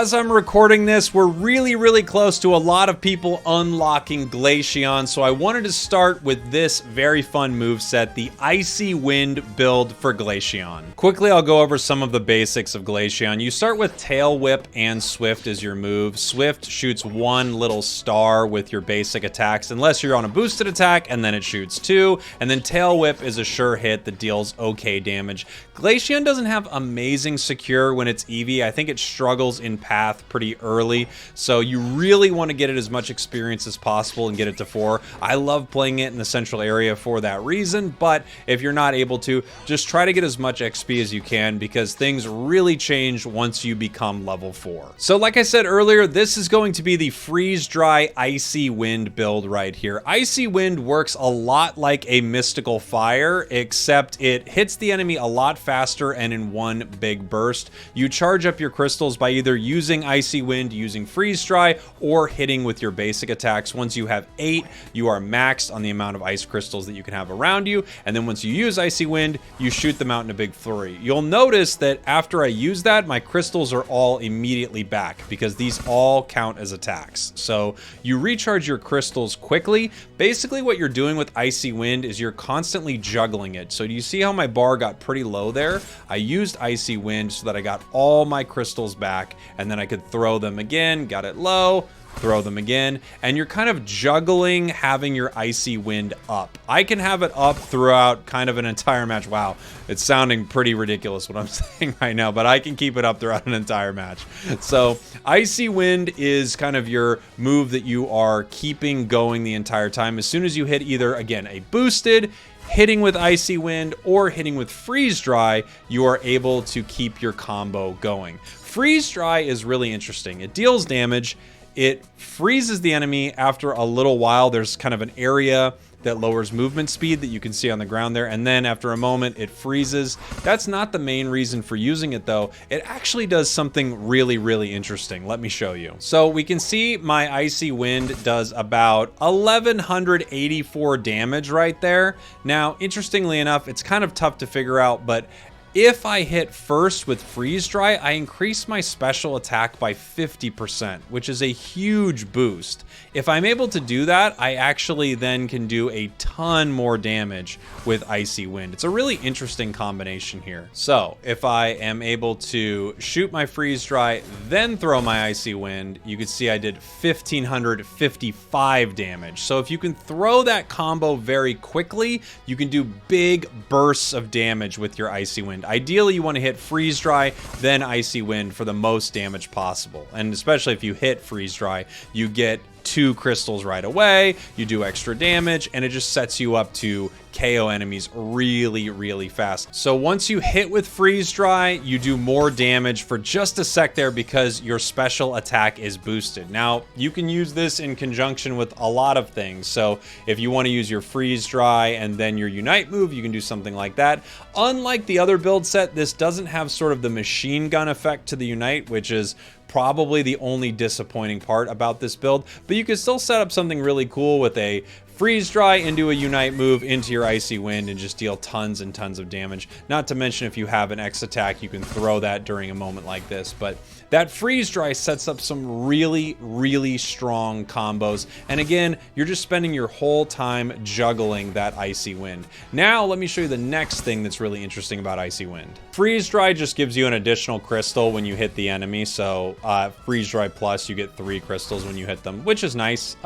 as I'm recording this, we're really close to a lot of people unlocking Glaceon, so I wanted to start with this very fun moveset, the Icy Wind build for Glaceon. Quickly, I'll go over some of the basics of Glaceon. You start with Tail Whip and Swift as your move. Swift shoots one little star with your basic attacks, unless you're on a boosted attack, and then it shoots two, and then Tail Whip is a sure hit that deals okay damage. Glaceon doesn't have amazing secure when it's Eevee. I think it struggles in path pretty early, so you really want to get it as much experience as possible and get it to 4. I love playing it in the central area for that reason, but if you're not able to, just try to get as much XP as you can because things really change once you become level 4. So like I said earlier, this is going to be the Freeze Dry Icy Wind build right here. Icy Wind works a lot like a Mystical Fire, except it hits the enemy a lot faster and in one big burst. You charge up your crystals by either using Icy Wind, using Freeze Dry, or hitting with your basic attacks. Once you have 8, you are maxed on the amount of ice crystals that you can have around you, and then once you use Icy Wind, you shoot them out in a big flurry. You'll notice that after I use that, my crystals are all immediately back because these all count as attacks. So you recharge your crystals quickly. Basically what you're doing with Icy Wind is you're constantly juggling it. So do you see how my bar got pretty low there? I used Icy Wind so that I got all my crystals back, and then I could throw them again, got it low, throw them again, and you're kind of juggling having your Icy Wind up. I can have it up throughout kind of an entire match. Wow, it's sounding pretty ridiculous what I'm saying right now, but I can keep it up throughout an entire match. So Icy Wind is kind of your move that you are keeping going the entire time. As soon as you hit either, again, a boosted, hitting with Icy Wind, or hitting with Freeze Dry, you are able to keep your combo going. Freeze Dry is really interesting. It deals damage. It freezes the enemy after a little while. There's kind of an area that lowers movement speed that you can see on the ground there, and then after a moment it freezes. That's not the main reason for using it though. It actually does something really interesting. Let me show you. So we can see my Icy Wind does about 1184 damage right there. Now interestingly enough, it's kind of tough to figure out, but if I hit first with Freeze Dry, I increase my special attack by 50%, which is a huge boost. If I'm able to do that, I actually then can do a ton more damage with Icy Wind. It's a really interesting combination here. So if I am able to shoot my Freeze Dry, then throw my Icy Wind, you can see I did 1555 damage. So if you can throw that combo very quickly, you can do big bursts of damage with your Icy Wind. Ideally, you want to hit Freeze Dry, then Icy Wind for the most damage possible. And especially if you hit Freeze Dry, you get 2 crystals right away, you do extra damage, and it just sets you up to KO enemies really fast. So once you hit with Freeze Dry, you do more damage for just a sec there because your special attack is boosted. Now, you can use this in conjunction with a lot of things. So if you want to use your Freeze Dry and then your Unite move, you can do something like that. Unlike the other build set, this doesn't have sort of the machine gun effect to the Unite, which is probably the only disappointing part about this build, but you can still set up something really cool with a Freeze Dry into a Unite move into your Icy Wind and just deal tons and tons of damage. Not to mention if you have an X attack, you can throw that during a moment like this. But that Freeze Dry sets up some really strong combos. And again, you're just spending your whole time juggling that Icy Wind. Now, let me show you the next thing that's really interesting about Icy Wind. Freeze Dry just gives you an additional crystal when you hit the enemy. So Freeze Dry Plus, you get 3 crystals when you hit them, which is nice.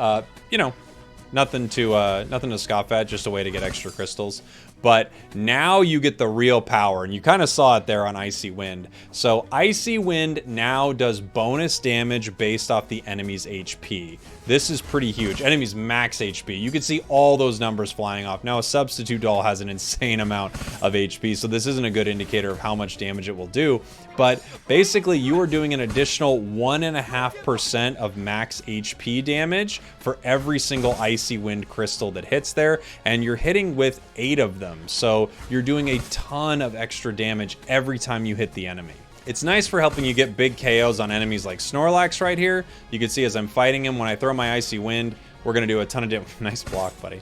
You know, nothing to scoff at, just a way to get extra crystals. But now you get the real power, and you kind of saw it there on Icy Wind. So Icy Wind now does bonus damage based off the enemy's HP. This is pretty huge. Enemy's max HP. You can see all those numbers flying off. Now a substitute doll has an insane amount of HP, so this isn't a good indicator of how much damage it will do. But basically, you are doing an additional 1.5% of max HP damage for every single Icy Wind crystal that hits there, and you're hitting with 8 of them. So you're doing a ton of extra damage every time you hit the enemy. It's nice for helping you get big KOs on enemies like Snorlax right here. You can see as I'm fighting him, when I throw my Icy Wind, we're going to do a ton of damage. Nice block, buddy.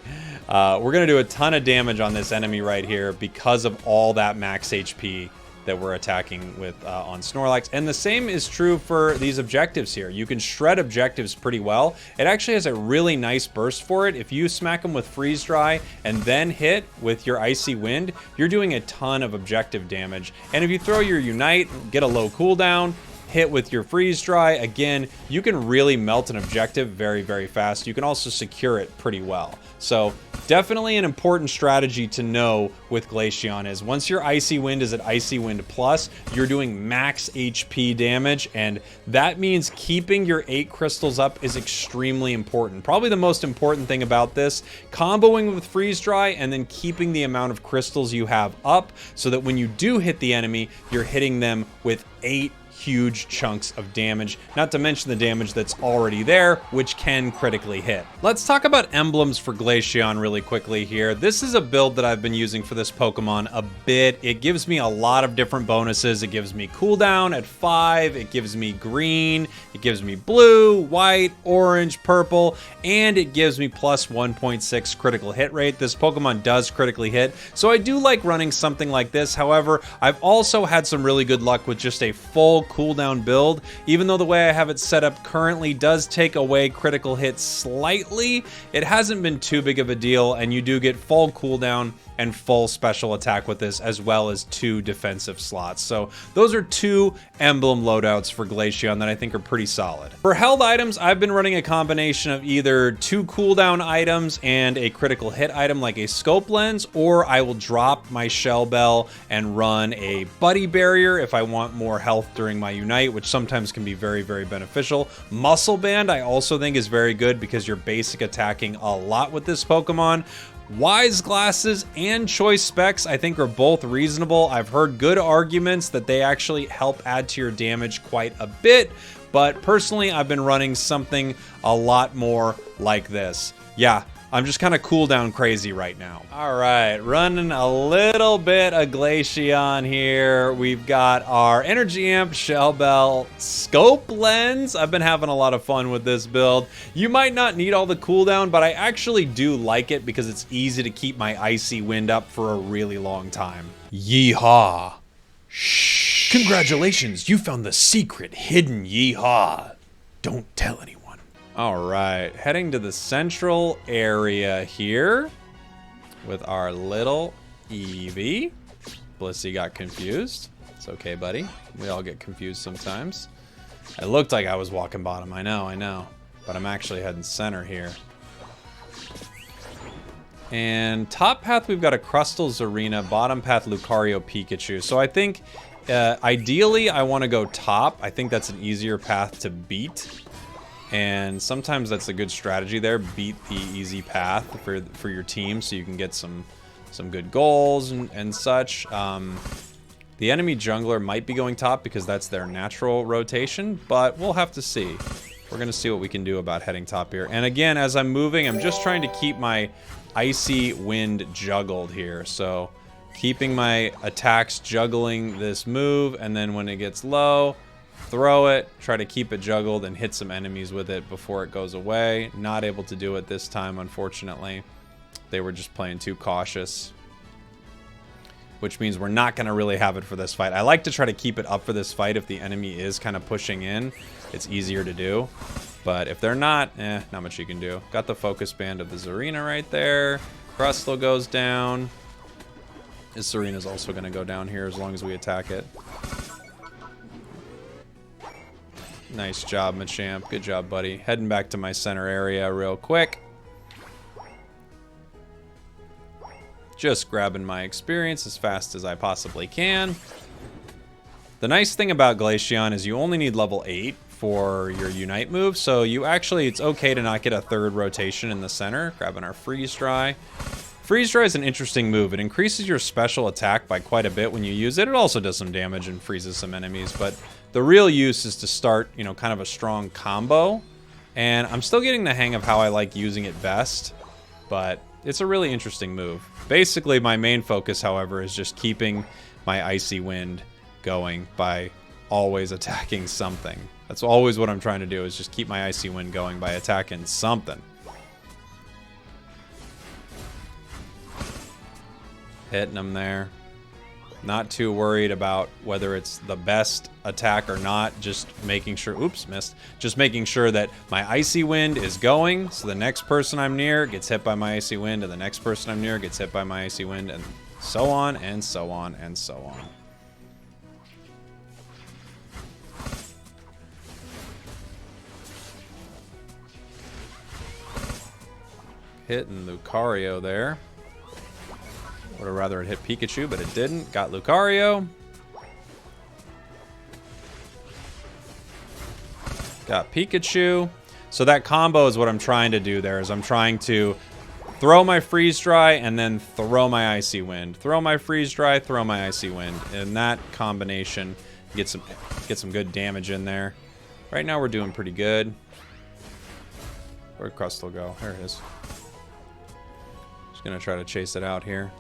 We're going to do a ton of damage on this enemy right here because of all that max HP that we're attacking with on Snorlax. And the same is true for these objectives here. You can shred objectives pretty well. It actually has a really nice burst for it. If you smack them with Freeze Dry and then hit with your Icy Wind, you're doing a ton of objective damage. And if you throw your Unite, get a low cooldown, hit with your Freeze Dry, again, you can really melt an objective very, very fast. You can also secure it pretty well. So definitely an important strategy to know with Glaceon is once your Icy Wind is at Icy Wind Plus, you're doing max HP damage, and that means keeping your 8 crystals up is extremely important. Probably the most important thing about this, comboing with Freeze Dry and then keeping the amount of crystals you have up so that when you do hit the enemy, you're hitting them with 8 huge chunks of damage, not to mention the damage that's already there, which can critically hit. Let's talk about emblems for Glaceon really quickly here. This is a build that I've been using for this Pokemon a bit. It gives me a lot of different bonuses. It gives me cooldown at 5, it gives me green, it gives me blue, white, orange, purple, and it gives me plus 1.6 critical hit rate. This Pokemon does critically hit, so I do like running something like this. However, I've also had some really good luck with just a full cooldown build, even though the way I have it set up currently does take away critical hits slightly. It hasn't been too big of a deal, and you do get full cooldown and full special attack with this, as well as 2 defensive slots. So those are 2 emblem loadouts for Glaceon that I think are pretty solid. For held items, I've been running a combination of either 2 cooldown items and a critical hit item like a scope lens, or I will drop my shell bell and run a buddy barrier if I want more health during my Unite, which sometimes can be very, very beneficial. Muscle band I also think is very good because you're basic attacking a lot with this Pokemon. Wise glasses and choice specs I think are both reasonable. I've heard good arguments that they actually help add to your damage quite a bit, but personally I've been running something a lot more like this. Yeah, I'm just kind of cooldown crazy right now. All right, running a little bit of Glaceon here. We've got our Energy Amp, Shell Bell, Scope Lens. I've been having a lot of fun with this build. You might not need all the cooldown, but I actually do like it because it's easy to keep my Icy Wind up for a really long time. Yeehaw. Shh. Congratulations, you found the secret hidden Yeehaw. Don't tell anyone. All right, heading to the central area here with our little Eevee. Blissey got confused. It's okay, buddy. We all get confused sometimes. It looked like I was walking bottom. I know. But I'm actually heading center here. And top path, we've got a Crustal Zarina. Bottom path, Lucario Pikachu. So I think, ideally, I want to go top. I think that's an easier path to beat. And sometimes that's a good strategy there. Beat the easy path for your team so you can get some good goals and such. The enemy jungler might be going top because that's their natural rotation, but we'll have to see. We're going to see what we can do about heading top here. And again, as I'm moving, I'm just trying to keep my Icy Wind juggled here. So keeping my attacks juggling this move, and then when it gets low, throw it, try to keep it juggled and hit some enemies with it before it goes away. Not able to do it this time, unfortunately. They were just playing too cautious, which means we're not going to really have it for this fight. I like to try to keep it up for this fight if the enemy is kind of pushing in. It's easier to do. But if they're not, not much you can do. Got the focus band of the Zarina right there. Crustle goes down. This Zarina's also going to go down here as long as we attack it. Nice job, Machamp. Good job, buddy. Heading back to my center area real quick. Just grabbing my experience as fast as I possibly can. The nice thing about Glaceon is you only need level 8 for your Unite move, so you actually, it's okay to not get a third rotation in the center. Grabbing our Freeze Dry. Freeze Dry is an interesting move. It increases your special attack by quite a bit when you use it. It also does some damage and freezes some enemies, but the real use is to start, you know, kind of a strong combo. And I'm still getting the hang of how I like using it best, but it's a really interesting move. Basically, my main focus, however, is just keeping my Icy Wind going by always attacking something. That's always what I'm trying to do, is just keep my Icy Wind going by attacking something. Hitting them there. Not too worried about whether it's the best attack or not. Just making sure, oops, missed. Just making sure that my Icy Wind is going, so the next person I'm near gets hit by my Icy Wind, and the next person I'm near gets hit by my Icy Wind, and so on, and so on, and so on. Hitting Lucario there. Would have rather it hit Pikachu, but it didn't. Got Lucario. Got Pikachu. So that combo is what I'm trying to do there, is I'm trying to throw my Freeze Dry and then throw my Icy Wind. Throw my Freeze Dry, throw my Icy Wind. And that combination get some good damage in there. Right now we're doing pretty good. Where'd Crustle go? There it is. Just gonna try to chase it out here.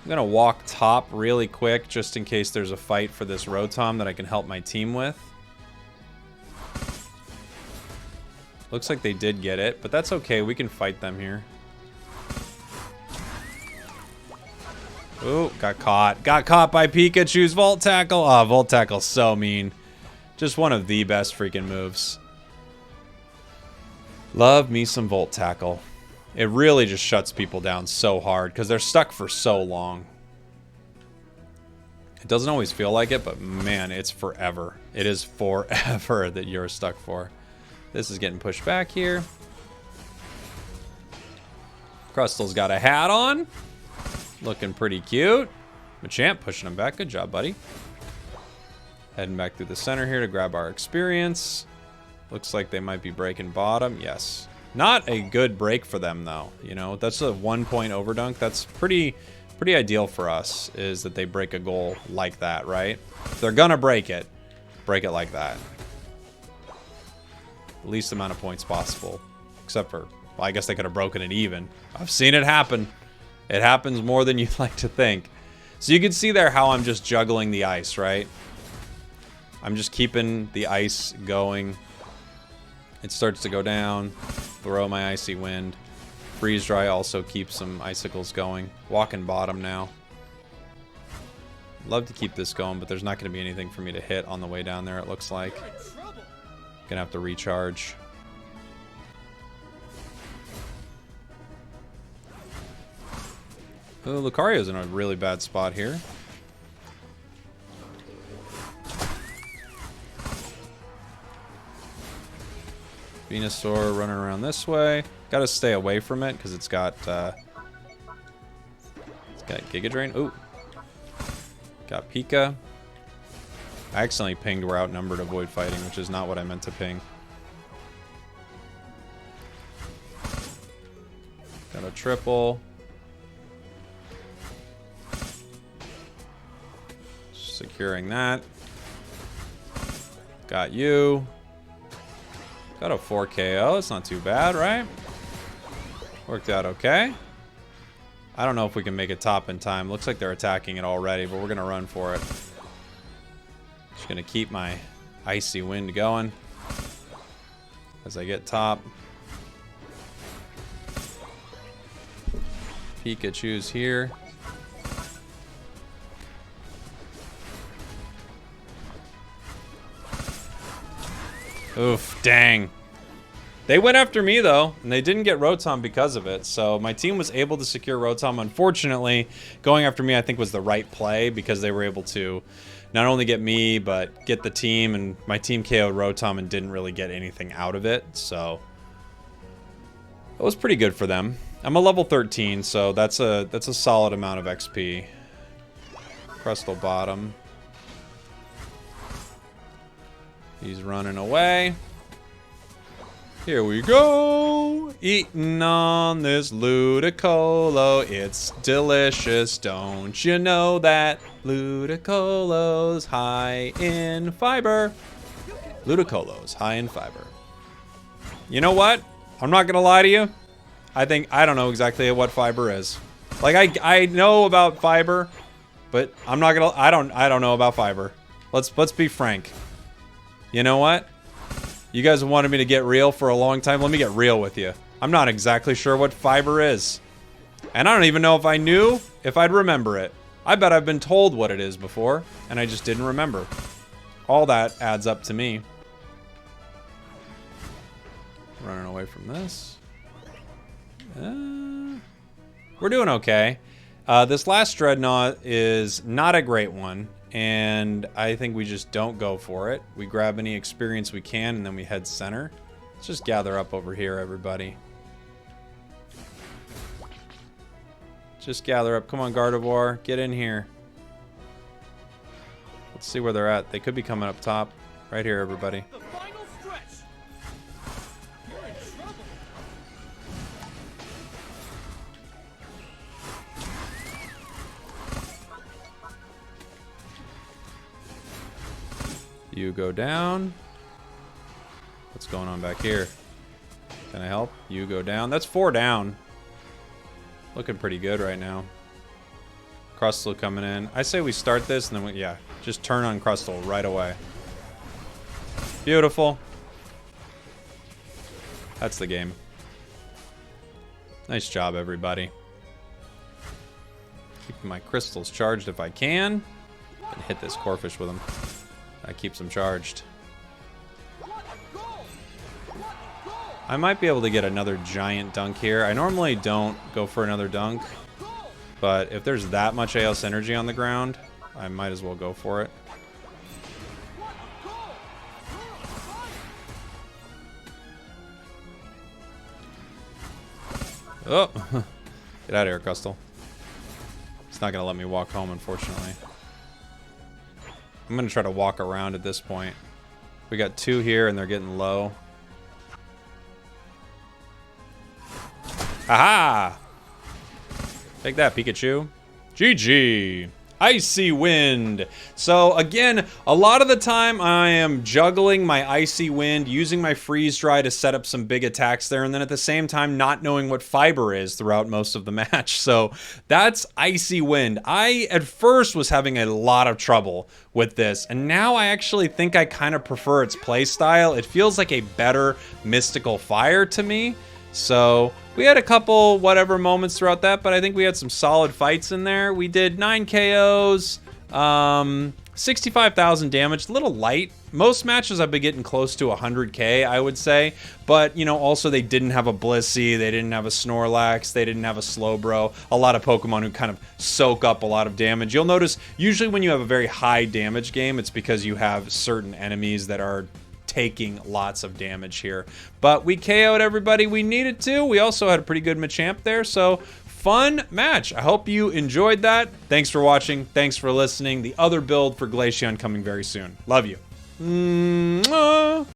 I'm gonna walk top really quick just in case there's a fight for this Rotom that I can help my team with. Looks like they did get it, but that's okay. We can fight them here. Ooh, got caught. Got caught by Pikachu's Volt Tackle. Oh, Volt Tackle's so mean. Just one of the best freaking moves. Love me some Volt Tackle. It really just shuts people down so hard because they're stuck for so long. It doesn't always feel like it, but man, it's forever. It is forever that you're stuck for. This is getting pushed back here. Crustle's got a hat on. Looking pretty cute. Machamp pushing him back. Good job, buddy. Heading back through the center here to grab our experience. Looks like they might be breaking bottom. Yes. Not a good break for them, though. You know, that's a 1-point overdunk. That's pretty ideal for us, is that they break a goal like that, right? If they're gonna break it like that. The least amount of points possible. Except for, well, I guess they could have broken it even. I've seen it happen. It happens more than you'd like to think. So you can see there how I'm just juggling the ice, right? I'm just keeping the ice going. It starts to go down. Throw my Icy Wind. Freeze Dry also keeps some icicles going. Walking bottom now. Love to keep this going, but there's not going to be anything for me to hit on the way down there, it looks like. Gonna have to recharge. Oh, Lucario's in a really bad spot here. Venusaur running around this way. Gotta stay away from it because it's got Giga Drain. Ooh. Got Pika. I accidentally pinged we're outnumbered to avoid fighting, which is not what I meant to ping. Got a triple. Securing that. Got you. Got a 4 KO. It's not too bad, right? Worked out okay. I don't know if we can make it top in time. Looks like they're attacking it already, but we're going to run for it. Just going to keep my Icy Wind going as I get top. Pikachu's here. Oof, dang. They went after me, though, and they didn't get Rotom because of it. So my team was able to secure Rotom. Unfortunately, going after me, I think, was the right play because they were able to not only get me, but get the team. And my team KO'd Rotom and didn't really get anything out of it. So it was pretty good for them. I'm a level 13, so that's a solid amount of XP. Crustle bottom. He's running away. Here we go. Eating on this Ludicolo. It's delicious. Don't you know that? Ludicolo's high in fiber. Ludicolo's high in fiber. You know what? I'm not gonna lie to you. I don't know exactly what fiber is. Like I know about fiber, but I'm not gonna. I don't know about fiber. Let's be frank. You know what? You guys wanted me to get real for a long time. Let me get real with you. I'm not exactly sure what fiber is. And I don't even know if I knew if I'd remember it. I bet I've been told what it is before, and I just didn't remember. All that adds up to me. Running away from this. We're doing okay. This last Dreadnought is not a great one, and I think we just don't go for it. We grab any experience we can, and then we head center. Let's just gather up over here, everybody. Just gather up. Come on, Gardevoir. Get in here. Let's see where they're at. They could be coming up top. Right here, everybody. The final stretch. You're in trouble. You go down. What's going on back here? Can I help? You go down. That's 4 down. Looking pretty good right now. Crustle coming in. I say we start this and then we, yeah, just turn on Crustle right away. Beautiful. That's the game. Nice job, everybody. Keeping my crystals charged if I can. And hit this Corphish with them. That keeps them charged. I might be able to get another giant dunk here. I normally don't go for another dunk, but if there's that much AOS energy on the ground, I might as well go for it. Oh, get out of here, Crustle. It's not going to let me walk home, unfortunately. I'm going to try to walk around at this point. We got 2 here, and they're getting low. Aha! Take that, Pikachu. GG. Icy Wind. So again, a lot of the time I am juggling my Icy Wind, using my Freeze Dry to set up some big attacks there, and then at the same time not knowing what Fiber is throughout most of the match. So that's Icy Wind. I at first was having a lot of trouble with this, and now I actually think I kind of prefer its play style. It feels like a better Mystical Fire to me. So we had a couple whatever moments throughout that, but I think we had some solid fights in there. We did 9 KOs, 65,000 damage, a little light. Most matches I've been getting close to 100k, I would say. But, you know, also they didn't have a Blissey, they didn't have a Snorlax, they didn't have a Slowbro. A lot of Pokemon who kind of soak up a lot of damage. You'll notice, usually when you have a very high damage game, it's because you have certain enemies that are taking lots of damage here. But we KO'd everybody we needed to. We also had a pretty good Machamp there, so fun match. I hope you enjoyed that. Thanks for watching. Thanks for listening. The other build for Glaceon coming very soon. Love you.